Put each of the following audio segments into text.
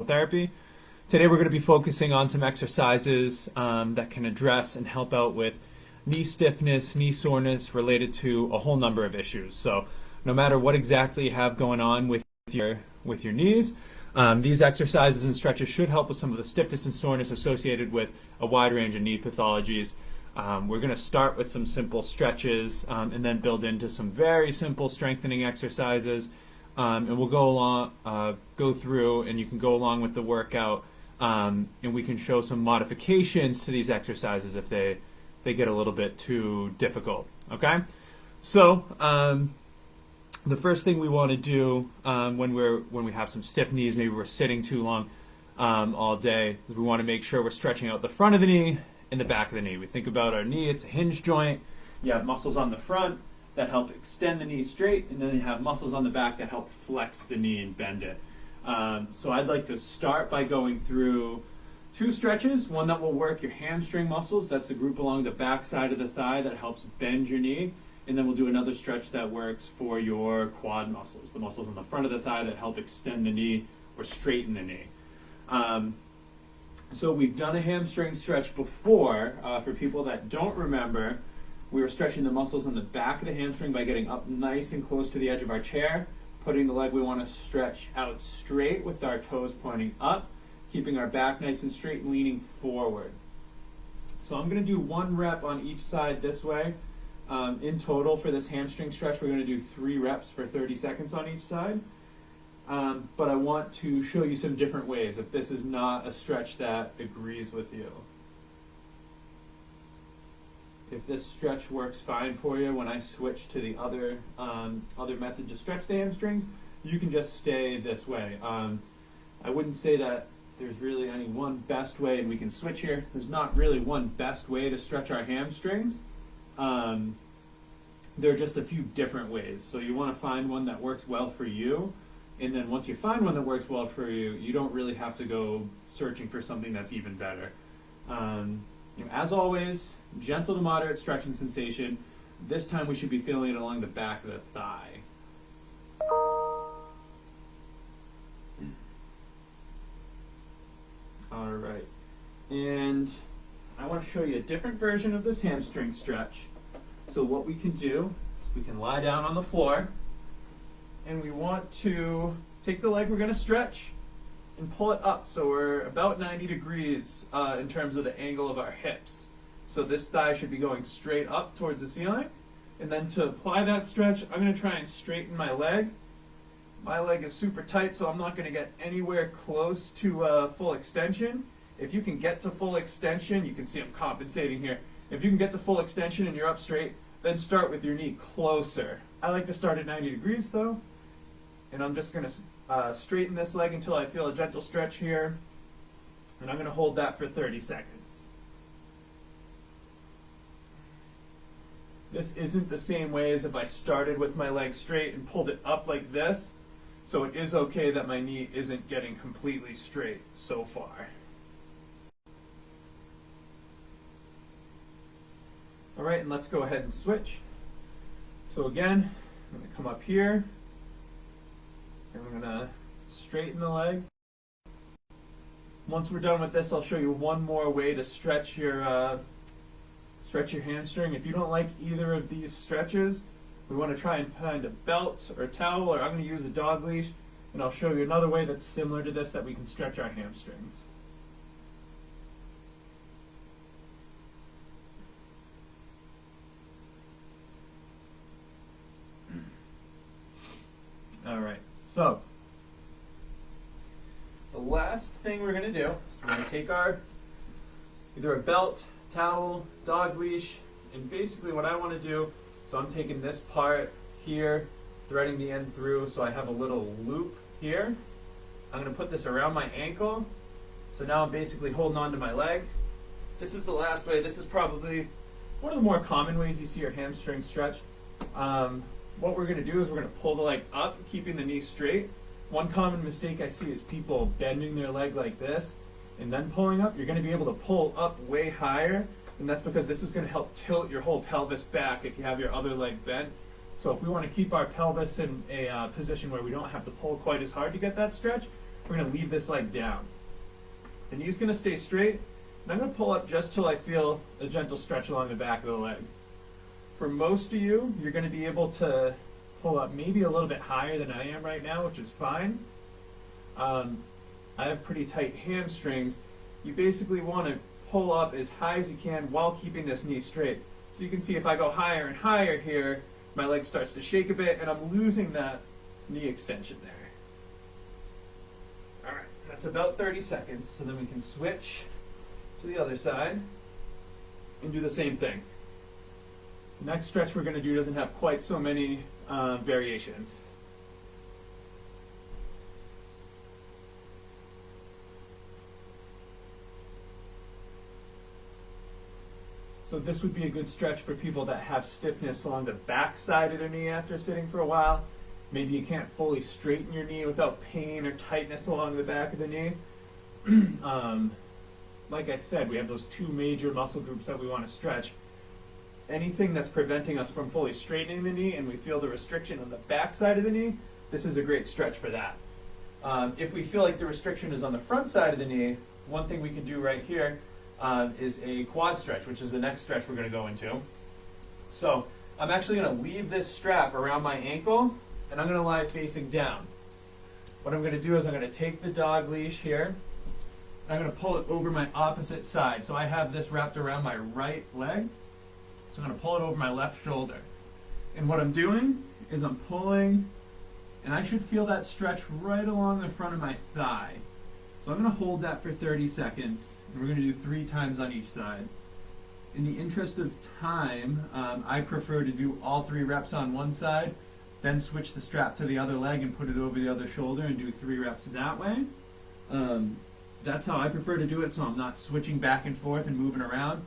therapy. Today we're going to be focusing on some exercises that can address and help out with knee stiffness, knee soreness related to a whole number of issues. So no matter what exactly you have going on with your knees, these exercises and stretches should help with some of the stiffness and soreness associated with a wide range of knee pathologies. We're going to start with some simple stretches and then build into some very simple strengthening exercises. And we'll go through, and you can go along with the workout, and we can show some modifications to these exercises if they get a little bit too difficult. Okay, so the first thing we want to do when we have some stiff knees, maybe we're sitting too long all day, is we want to make sure we're stretching out the front of the knee and the back of the knee. We think about our knee; it's a hinge joint. You have muscles on the front that help extend the knee straight, and then you have muscles on the back that help flex the knee and bend it. So I'd like to start by going through two stretches, one that will work your hamstring muscles, that's the group along the back side of the thigh that helps bend your knee, and then we'll do another stretch that works for your quad muscles, the muscles on the front of the thigh that help extend the knee or straighten the knee. So we've done a hamstring stretch before. For people that don't remember, we were stretching the muscles on the back of the hamstring by getting up nice and close to the edge of our chair, putting the leg we want to stretch out straight with our toes pointing up, keeping our back nice and straight and leaning forward. So I'm going to do one rep on each side this way. In total for this hamstring stretch, we're going to do 3 reps for 30 seconds on each side. But I want to show you some different ways if this is not a stretch that agrees with you. If this stretch works fine for you, when I switch to the other method to stretch the hamstrings, you can just stay this way. I wouldn't say that there's really any one best way, and we can switch here. There's not really one best way to stretch our hamstrings. There are just a few different ways. So you want to find one that works well for you, and then once you find one that works well for you, you don't really have to go searching for something that's even better. As always, gentle to moderate stretching sensation. This time we should be feeling it along the back of the thigh. All right. And I want to show you a different version of this hamstring stretch. So what we can do is we can lie down on the floor, and we want to take the leg we're going to stretch and pull it up so we're about 90 degrees in terms of the angle of our hips. So this thigh should be going straight up towards the ceiling. And then to apply that stretch, I'm going to try and straighten my leg. My leg is super tight, so I'm not going to get anywhere close to full extension. If you can get to full extension, you can see I'm compensating here. If you can get to full extension and you're up straight, then start with your knee closer. I like to start at 90 degrees though. And I'm just going to straighten this leg until I feel a gentle stretch here. And I'm going to hold that for 30 seconds. This isn't the same way as if I started with my leg straight and pulled it up like this. So it is okay that my knee isn't getting completely straight so far. All right, and let's go ahead and switch. So again, I'm going to come up here, and I'm going to straighten the leg. Once we're done with this, I'll show you one more way to stretch your hamstring. If you don't like either of these stretches, we want to try and find a belt or a towel, or I'm going to use a dog leash, and I'll show you another way that's similar to this that we can stretch our hamstrings. All right, so the last thing we're going to do is we're going to take our either a belt, towel, dog leash, and basically what I want to do, so I'm taking this part here, threading the end through so I have a little loop here. I'm going to put this around my ankle, so now I'm basically holding on to my leg. This is the last way. This is probably one of the more common ways you see your hamstring stretched. What we're going to do is we're going to pull the leg up, keeping the knee straight. One common mistake I see is people bending their leg like this and then pulling up. You're going to be able to pull up way higher, and that's because this is going to help tilt your whole pelvis back if you have your other leg bent. So if we want to keep our pelvis in a position where we don't have to pull quite as hard to get that stretch, we're going to leave this leg down. The knee's going to stay straight, and I'm going to pull up just till I feel a gentle stretch along the back of the leg. For most of you, you're going to be able to pull up maybe a little bit higher than I am right now, which is fine. I have pretty tight hamstrings. You basically want to pull up as high as you can while keeping this knee straight. So you can see if I go higher and higher here, my leg starts to shake a bit, and I'm losing that knee extension there. All right, that's about 30 seconds. So then we can switch to the other side and do the same thing. The next stretch we're going to do doesn't have quite so many variations. So this would be a good stretch for people that have stiffness along the back side of their knee after sitting for a while. Maybe you can't fully straighten your knee without pain or tightness along the back of the knee. Like I said, we have those two major muscle groups that we want to stretch. Anything that's preventing us from fully straightening the knee and we feel the restriction on the back side of the knee, this is a great stretch for that. If we feel like the restriction is on the front side of the knee, one thing we can do right here is a quad stretch, which is the next stretch we're going to go into. So I'm actually going to leave this strap around my ankle, and I'm going to lie facing down. What I'm going to do is I'm going to take the dog leash here, and I'm going to pull it over my opposite side. So I have this wrapped around my right leg, so I'm going to pull it over my left shoulder. And what I'm doing is I'm pulling, and I should feel that stretch right along the front of my thigh. So I'm going to hold that for 30 seconds, and we're going to do 3 times on each side. In the interest of time, I prefer to do all 3 reps on one side, then switch the strap to the other leg and put it over the other shoulder and do 3 reps that way. That's how I prefer to do it, so I'm not switching back and forth and moving around,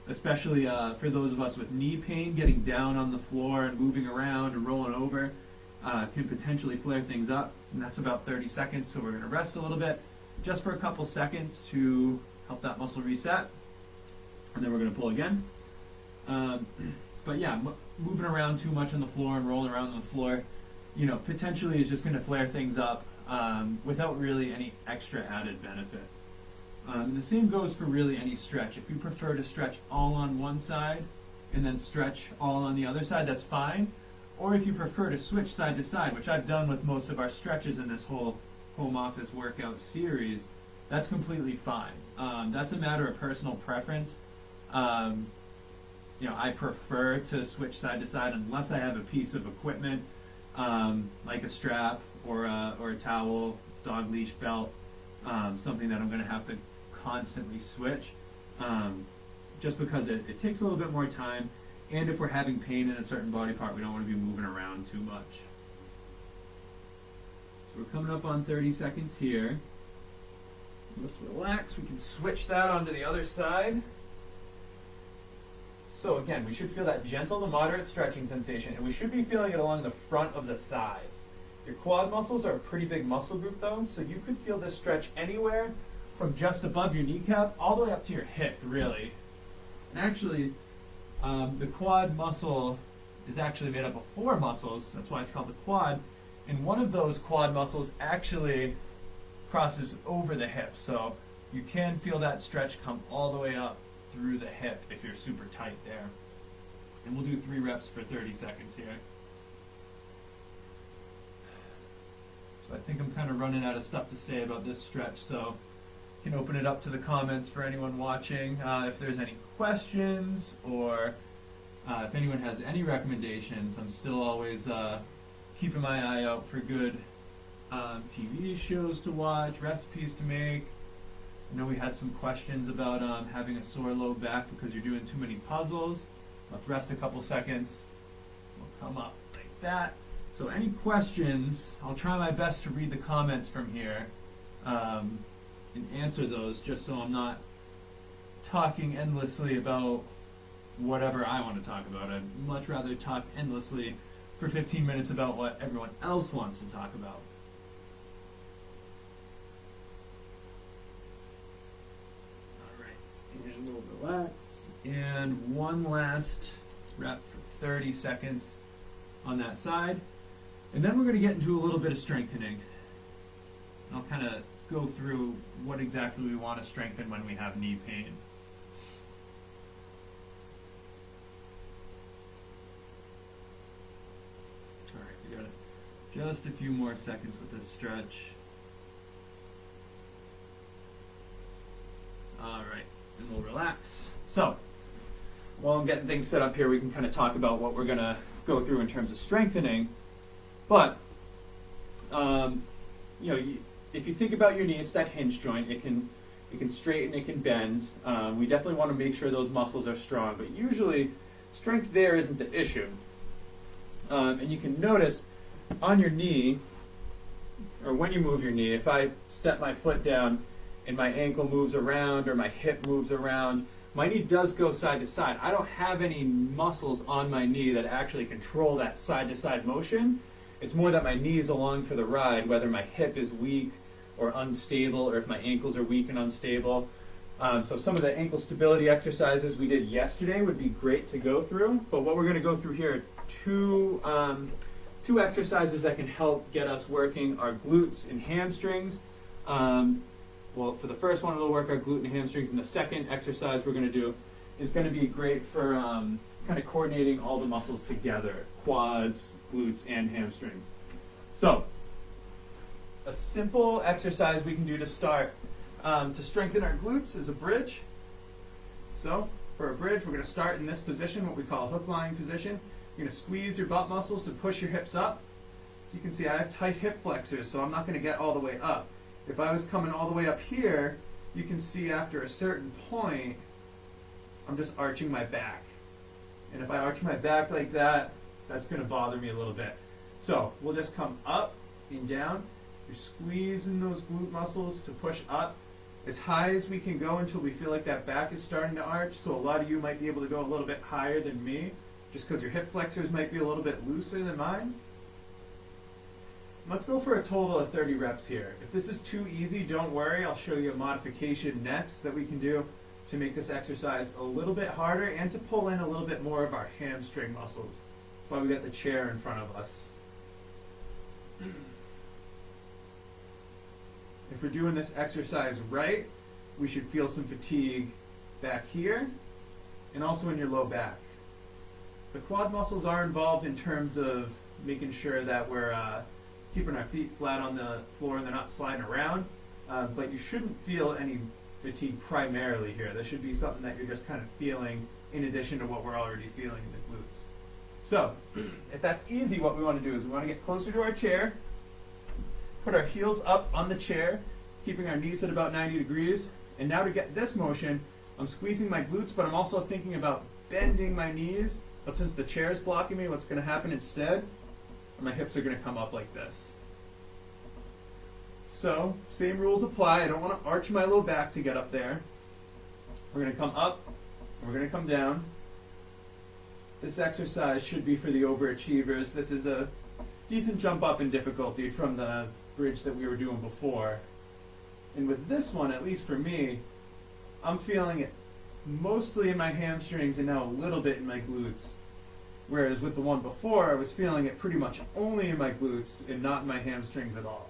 especially for those of us with knee pain. Getting down on the floor and moving around and rolling over can potentially flare things up, and that's about 30 seconds, so we're going to rest a little bit just for a couple seconds to help that muscle reset, and then we're going to pull again. But yeah, moving around too much on the floor and rolling around on the floor, potentially is just going to flare things up without really any extra added benefit. And the same goes for really any stretch. If you prefer to stretch all on one side and then stretch all on the other side, that's fine. Or if you prefer to switch side to side, which I've done with most of our stretches in this whole home office workout series, that's completely fine. That's a matter of personal preference. I prefer to switch side to side unless I have a piece of equipment like a strap or a towel, dog leash, belt, something that I'm going to have to constantly switch, just because it takes a little bit more time, and if we're having pain in a certain body part, we don't want to be moving around too much. So we're coming up on 30 seconds here. Let's relax. We can switch that onto the other side. So again, we should feel that gentle to moderate stretching sensation, and we should be feeling it along the front of the thigh. Your quad muscles are a pretty big muscle group though, so you could feel this stretch anywhere from just above your kneecap all the way up to your hip, really. And actually, the quad muscle is actually made up of 4 muscles, that's why it's called the quad, and one of those quad muscles actually crosses over the hip, so you can feel that stretch come all the way up through the hip if you're super tight there. And we'll do 3 reps for 30 seconds here. So I think I'm kind of running out of stuff to say about this stretch, so you can open it up to the comments for anyone watching. If there's any questions or if anyone has any recommendations, I'm still always keeping my eye out for good TV shows to watch, recipes to make. I know we had some questions about having a sore low back because you're doing too many puzzles. Let's rest a couple seconds. We'll come up like that. So any questions, I'll try my best to read the comments from here and answer those, just so I'm not talking endlessly about whatever I want to talk about. I'd much rather talk endlessly for 15 minutes about what everyone else wants to talk about. And we'll relax. And one last rep for 30 seconds on that side. And then we're going to get into a little bit of strengthening. I'll kind of go through what exactly we want to strengthen when we have knee pain. All right, we got just a few more seconds with this stretch. All right, and we'll relax. So, while I'm getting things set up here, we can kind of talk about what we're going to go through in terms of strengthening. But, if you think about your knee, it's that hinge joint. It can straighten, it can bend. We definitely want to make sure those muscles are strong. But usually, strength there isn't the issue. And you can notice on your knee, or when you move your knee, if I step my foot down and my ankle moves around or my hip moves around, my knee does go side to side. I don't have any muscles on my knee that actually control that side to side motion. It's more that my knee is along for the ride, whether my hip is weak or unstable, or if my ankles are weak and unstable. So some of the ankle stability exercises we did yesterday would be great to go through. But what we're going to go through here are two exercises that can help get us working our glutes and hamstrings. Well, for the first one, we'll work our glute and hamstrings, and the second exercise we're going to do is going to be great for kind of coordinating all the muscles together, quads, glutes, and hamstrings. So, a simple exercise we can do to start to strengthen our glutes is a bridge. So, for a bridge, we're going to start in this position, what we call a hook lying position. You're going to squeeze your butt muscles to push your hips up. So you can see I have tight hip flexors, so I'm not going to get all the way up. If I was coming all the way up here, you can see after a certain point, I'm just arching my back. And if I arch my back like that, that's going to bother me a little bit. So we'll just come up and down. You're squeezing those glute muscles to push up as high as we can go until we feel like that back is starting to arch. So a lot of you might be able to go a little bit higher than me, just because your hip flexors might be a little bit looser than mine. Let's go for a total of 30 reps here. If this is too easy, don't worry. I'll show you a modification next that we can do to make this exercise a little bit harder and to pull in a little bit more of our hamstring muscles. That's why we got the chair in front of us. If we're doing this exercise right, we should feel some fatigue back here and also in your low back. The quad muscles are involved in terms of making sure that we're keeping our feet flat on the floor and they're not sliding around, but you shouldn't feel any fatigue primarily here. This should be something that you're just kind of feeling in addition to what we're already feeling in the glutes. So, if that's easy, what we want to do is we want to get closer to our chair, put our heels up on the chair, keeping our knees at about 90 degrees, and now to get this motion, I'm squeezing my glutes, but I'm also thinking about bending my knees, but since the chair is blocking me, what's going to happen instead? My hips are going to come up like this. So, same rules apply. I don't want to arch my low back to get up there. We're going to come up, and we're going to come down. This exercise should be for the overachievers. This is a decent jump up in difficulty from the bridge that we were doing before. And with this one, at least for me, I'm feeling it mostly in my hamstrings and now a little bit in my glutes. Whereas with the one before, I was feeling it pretty much only in my glutes and not in my hamstrings at all.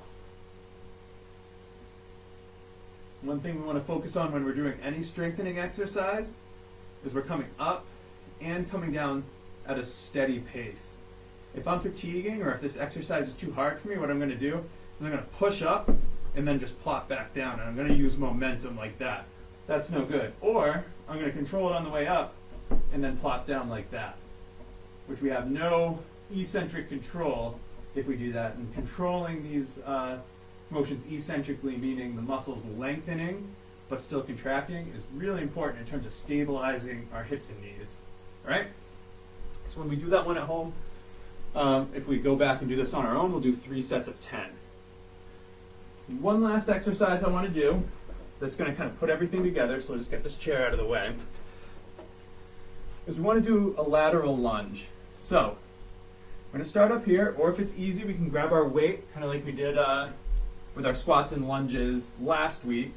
One thing we want to focus on when we're doing any strengthening exercise is we're coming up and coming down at a steady pace. If I'm fatiguing or if this exercise is too hard for me, what I'm going to do is I'm going to push up and then just plop back down. And I'm going to use momentum like that. That's no good. Or I'm going to control it on the way up and then plop down like that, which we have no eccentric control if we do that. And controlling these motions eccentrically, meaning the muscles lengthening but still contracting, is really important in terms of stabilizing our hips and knees. All right? So when we do that one at home, if we go back and do this on our own, we'll do 3 sets of 10. One last exercise I want to do that's going to kind of put everything together, so let's get this chair out of the way, is we want to do a lateral lunge. So, we're going to start up here, or if it's easy, we can grab our weight, kind of like we did with our squats and lunges last week.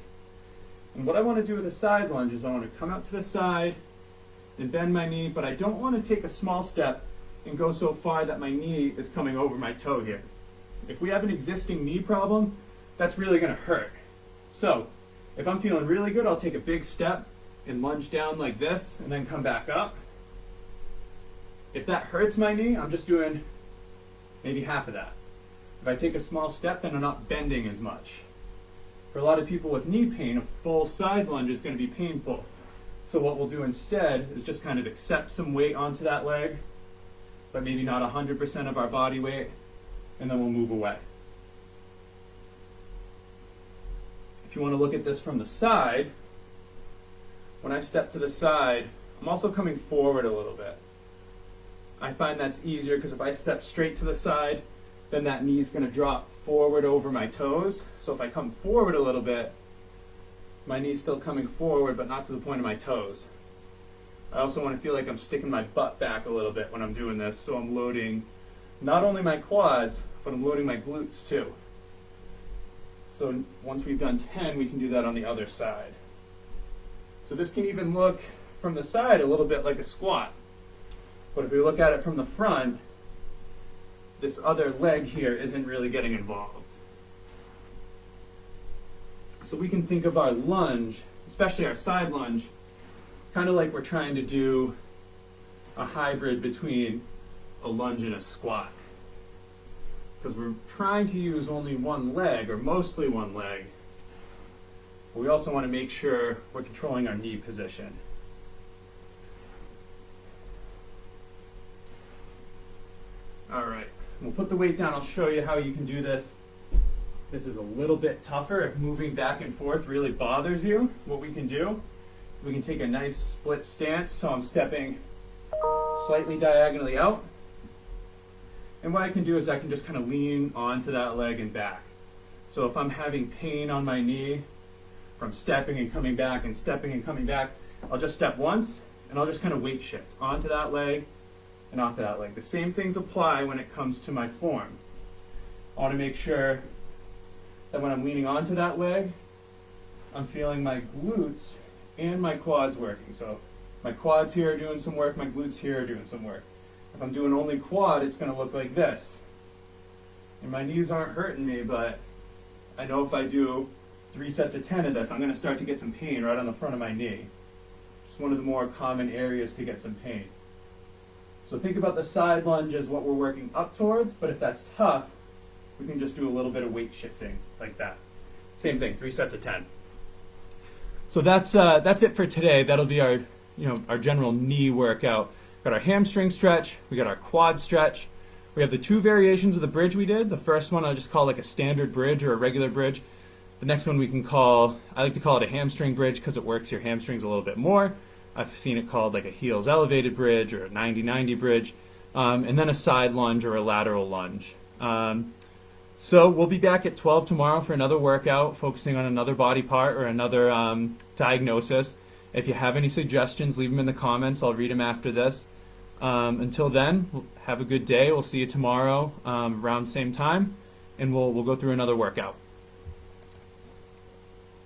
And what I want to do with a side lunge is I want to come out to the side and bend my knee, but I don't want to take a small step and go so far that my knee is coming over my toe here. If we have an existing knee problem, that's really going to hurt. So if I'm feeling really good, I'll take a big step and lunge down like this and then come back up. If that hurts my knee, I'm just doing maybe half of that. If I take a small step, then I'm not bending as much. For a lot of people with knee pain, a full side lunge is going to be painful. So what we'll do instead is just kind of accept some weight onto that leg, but maybe not 100% of our body weight, and then we'll move away. If you want to look at this from the side, when I step to the side, I'm also coming forward a little bit. I find that's easier because if I step straight to the side, then that knee is going to drop forward over my toes. So if I come forward a little bit, my knee's still coming forward, but not to the point of my toes. I also want to feel like I'm sticking my butt back a little bit when I'm doing this, so I'm loading not only my quads, but I'm loading my glutes too. So once we've done 10, we can do that on the other side. So this can even look from the side a little bit like a squat. But if we look at it from the front, this other leg here isn't really getting involved. So we can think of our lunge, especially our side lunge, kind of like we're trying to do a hybrid between a lunge and a squat. Because we're trying to use only one leg, or mostly one leg. But we also want to make sure we're controlling our knee position. All right, we'll put the weight down. I'll show you how you can do this. This is a little bit tougher if moving back and forth really bothers you. What we can do, we can take a nice split stance, so I'm stepping slightly diagonally out. And what I can do is I can just kind of lean onto that leg and back. So if I'm having pain on my knee from stepping and coming back and stepping and coming back, I'll just step once and I'll just kind of weight shift onto that leg and off that leg. The same things apply when it comes to my form. I want to make sure that when I'm leaning onto that leg, I'm feeling my glutes and my quads working. So my quads here are doing some work, my glutes here are doing some work. If I'm doing only quad, it's going to look like this. And my knees aren't hurting me, but I know if I do 3 sets of 10 of this, I'm going to start to get some pain right on the front of my knee. It's one of the more common areas to get some pain. So think about the side lunge as what we're working up towards, but if that's tough, we can just do a little bit of weight shifting like that. Same thing, 3 sets of 10. So that's it for today. That'll be our general knee workout. Got our hamstring stretch, we got our quad stretch. We have the 2 variations of the bridge we did. The first one I'll just call like a standard bridge or a regular bridge. The next one I like to call it a hamstring bridge because it works your hamstrings a little bit more. I've seen it called like a heels elevated bridge or a 90-90 bridge. And then a side lunge or a lateral lunge. So we'll be back at 12 tomorrow for another workout, focusing on another body part or another diagnosis. If you have any suggestions, leave them in the comments. I'll read them after this. Until then, have a good day. We'll see you tomorrow around the same time, and we'll go through another workout.